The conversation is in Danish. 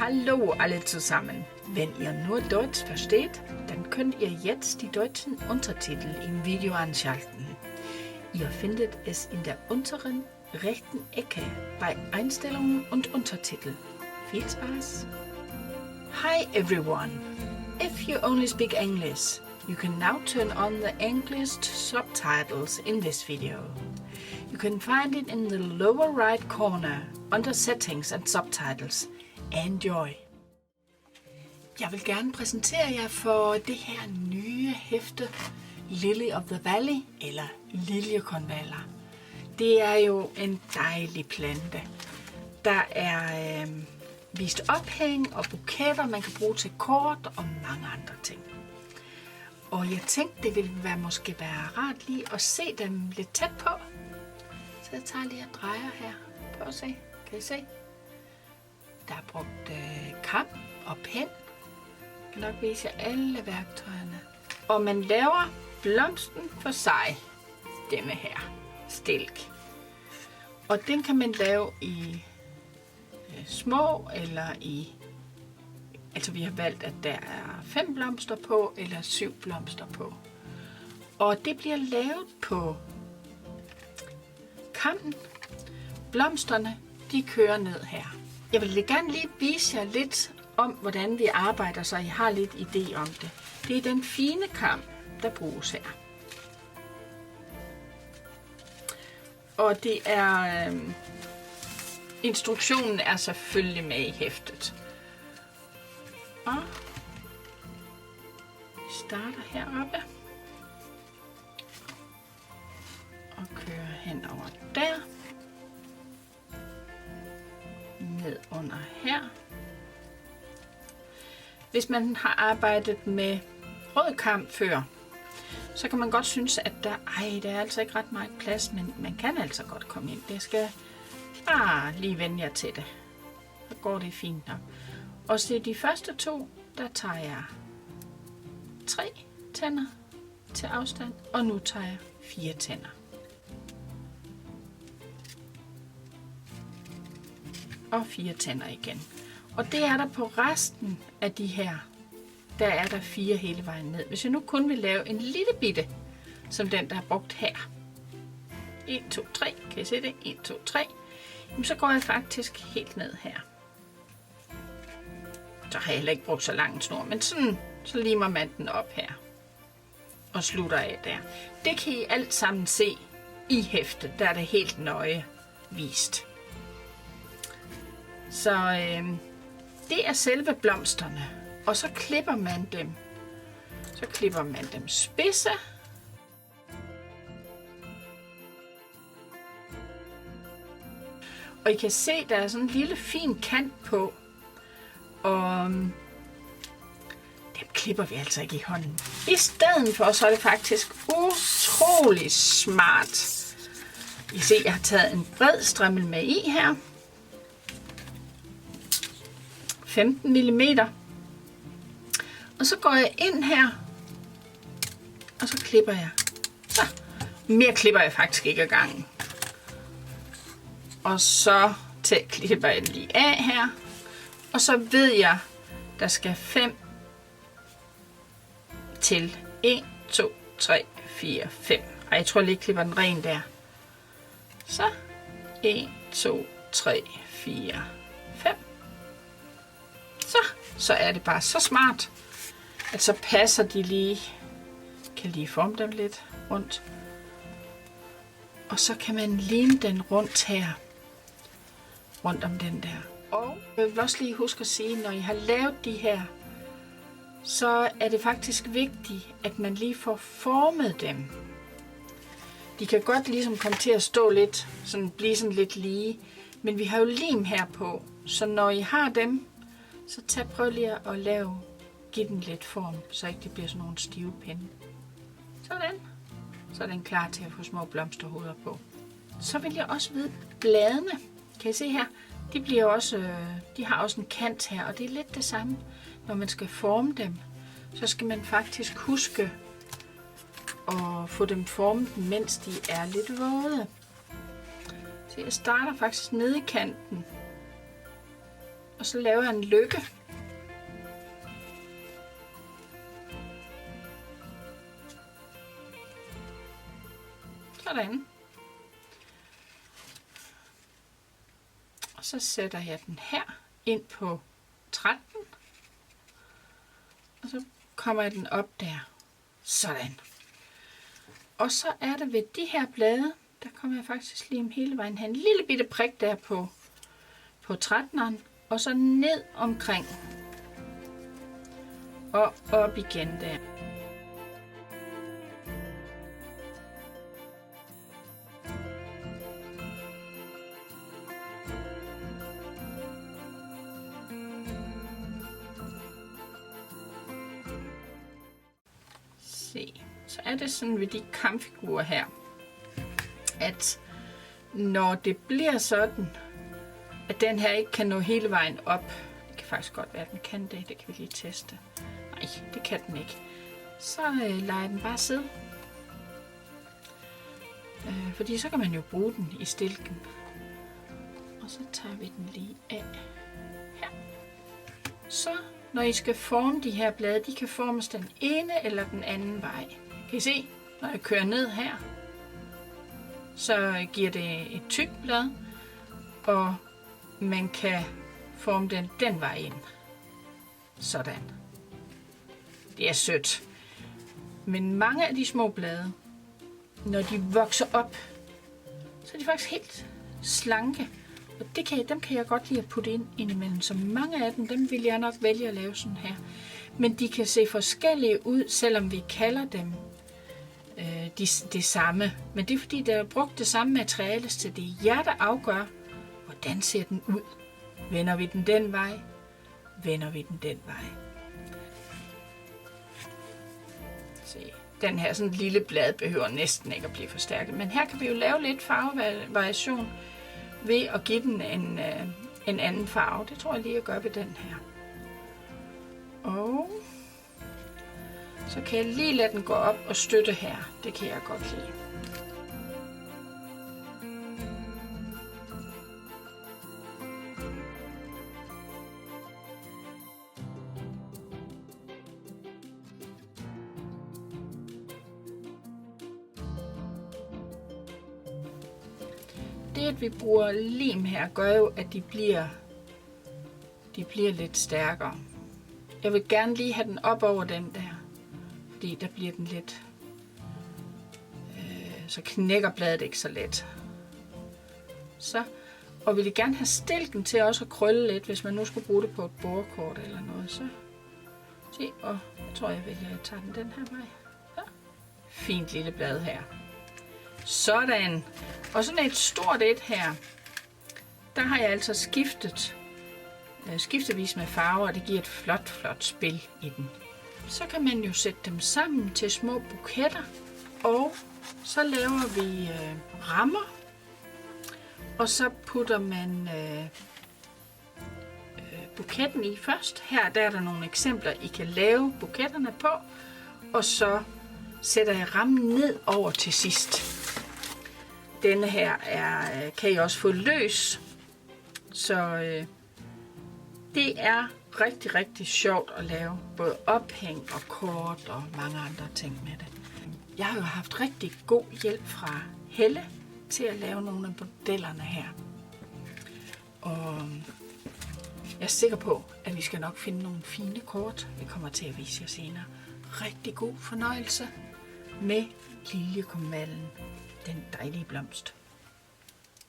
Hallo alle zusammen. Wenn ihr nur Deutsch versteht, dann könnt ihr jetzt die deutschen Untertitel im Video anschalten. Ihr findet es in der unteren rechten Ecke bei Einstellungen und Untertitel. Viel Spaß! Hi everyone! If you only speak English, you can now turn on the English subtitles in this video. You can find it in the lower right corner under Settings and Subtitles. Enjoy! Jeg vil gerne præsentere jer for det her nye hæfte Lily of the Valley eller liljekonvaller. Det er jo en dejlig plante. Der er vist ophæng og buketter, man kan bruge til kort og mange andre ting. Og jeg tænkte, det ville måske være rart lige at se dem lidt tæt på. Så jeg tager lige og drejer her. Prøv at se. Kan I se? Der er brugt kam og pen. Jeg kan nok vise jer alle værktøjerne. Og man laver blomsten for sig. Denne her stilk. Og den kan man lave i små eller i... Altså vi har valgt, at der er 5 blomster på eller 7 blomster på. Og det bliver lavet på kammen. Blomsterne, de kører ned her. Jeg vil gerne lige vise jer lidt om, hvordan vi arbejder, så I har lidt idé om det. Det er den fine kam, der bruges her. Og det er... instruktionen er selvfølgelig med i hæftet. Og vi starter heroppe. Og kører hen over der. Ned under her. Hvis man har arbejdet med rød kam før, så kan man godt synes, at der er altså ikke ret meget plads, men man kan altså godt komme ind. Det skal bare lige vende jer til det. Så går det fint nok. Og så de første 2, der tager jeg 3 tænder til afstand, og nu tager jeg 4 tænder. Og 4 tænder igen. Og det er der på resten af de her. Der er der 4 hele vejen ned. Hvis jeg nu kun vil lave en lille bitte, som den der er brugt her. 1, 2, 3. Kan I se det? 1, 2, 3. Jamen, så går jeg faktisk helt ned her. Så har jeg heller ikke brugt så lang en snor, men sådan, så limer man den op her. Og slutter af der. Det kan I alt sammen se i hæftet. Der er det helt nøje vist. Så det er selve blomsterne. Og så klipper man dem. Så klipper man dem spidse. Og I kan se, der er sådan en lille fin kant på. Og dem klipper vi altså ikke i hånden. I stedet for, så er det faktisk utrolig smart. I kan se, jeg har taget en bred strimmel med i her. 15 mm. Og så går jeg ind her. Og så klipper jeg. Så. Mere klipper jeg faktisk ikke ad gangen. Og så klipper jeg den lige af her. Og så ved jeg, der skal 5 til 1, 2, 3, 4, 5. Og jeg tror lige, jeg klipper den ren der. Så 1, 2, 3, 4, 5. Så er det bare så smart, at så passer de lige. Kan lige forme dem lidt rundt. Og så kan man lime den rundt her. Rundt om den der. Og jeg vil også lige huske at sige, når I har lavet de her, så er det faktisk vigtigt, at man lige får formet dem. De kan godt ligesom komme til at stå lidt, sådan, blive sådan lidt lige. Men vi har jo lim her på, så når I har dem, så prøv lige at give den lidt form, så ikke det bliver sådan nogle stive pinde. Sådan. Så er den klar til at få små blomsterhoveder på. Så vil jeg også vide bladene. Kan I se her? De har også en kant her, og det er lidt det samme. Når man skal forme dem, så skal man faktisk huske at få dem formet, mens de er lidt våde. Så jeg starter faktisk nede i kanten og så laver jeg en lykke. Sådan. Og så sætter jeg den her ind på 13. Og så kommer jeg den op der. Sådan. Og så er det ved de her blade, der kommer jeg faktisk lige hele vejen hen. En lille bitte prik der på 13'eren. Og så ned omkring. Og op igen der. Se, så er det sådan ved de kamfigurer her, at når det bliver sådan, at den her ikke kan nå hele vejen op, det kan faktisk godt være, at den kan det, det kan vi lige teste. Nej, det kan den ikke. Så lader jeg den bare sidde. Fordi så kan man jo bruge den i stilken. Og så tager vi den lige af her. Så når I skal forme de her blade, de kan formes den ene eller den anden vej. Kan I se, når jeg kører ned her, så giver det et tykt blad, og man kan forme den vej ind. Sådan. Det er sødt. Men mange af de små blade, når de vokser op, så er de faktisk helt slanke. Og dem kan jeg godt lide at putte ind indimellem. Så mange af dem vil jeg nok vælge at lave sådan her. Men de kan se forskellige ud, selvom vi kalder dem det samme. Men det er fordi, der er brugt det samme materiale, så det er jer, der afgør, hvordan ser den ud. Vender vi den den vej? Vender vi den vej? Se, den her sådan lille blad behøver næsten ikke at blive forstærket. Men her kan vi jo lave lidt farvevariation ved at give den en anden farve. Det tror jeg lige at gøre ved den her. Og så kan jeg lige lade den gå op og støtte her. Det kan jeg godt lide. Det, at vi bruger lim her, gør jo, at de bliver lidt stærkere. Jeg vil gerne lige have den op over den der, fordi der bliver den lidt, så knækker bladet ikke så let. Så, og vil I gerne have stilken til også at krølle lidt, hvis man nu skulle bruge det på et bordkort eller noget, så se, og jeg tror, jeg tager den her vej. Ja. Fint lille blad her. Sådan. Og sådan et stort et her, der har jeg altså skiftevis med farver, og det giver et flot spil i den. Så kan man jo sætte dem sammen til små buketter, og så laver vi rammer, og så putter man buketten i først. Her der er der nogle eksempler, I kan lave buketterne på, og så sætter jeg rammen ned over til sidst. Denne her kan I også få løs, så det er rigtig sjovt at lave både ophæng og kort og mange andre ting med det. Jeg har jo haft rigtig god hjælp fra Helle til at lave nogle af modellerne her. Og jeg er sikker på, at vi skal nok finde nogle fine kort, vi kommer til at vise jer senere. Rigtig god fornøjelse med liljekonvallen, den dejlige blomst.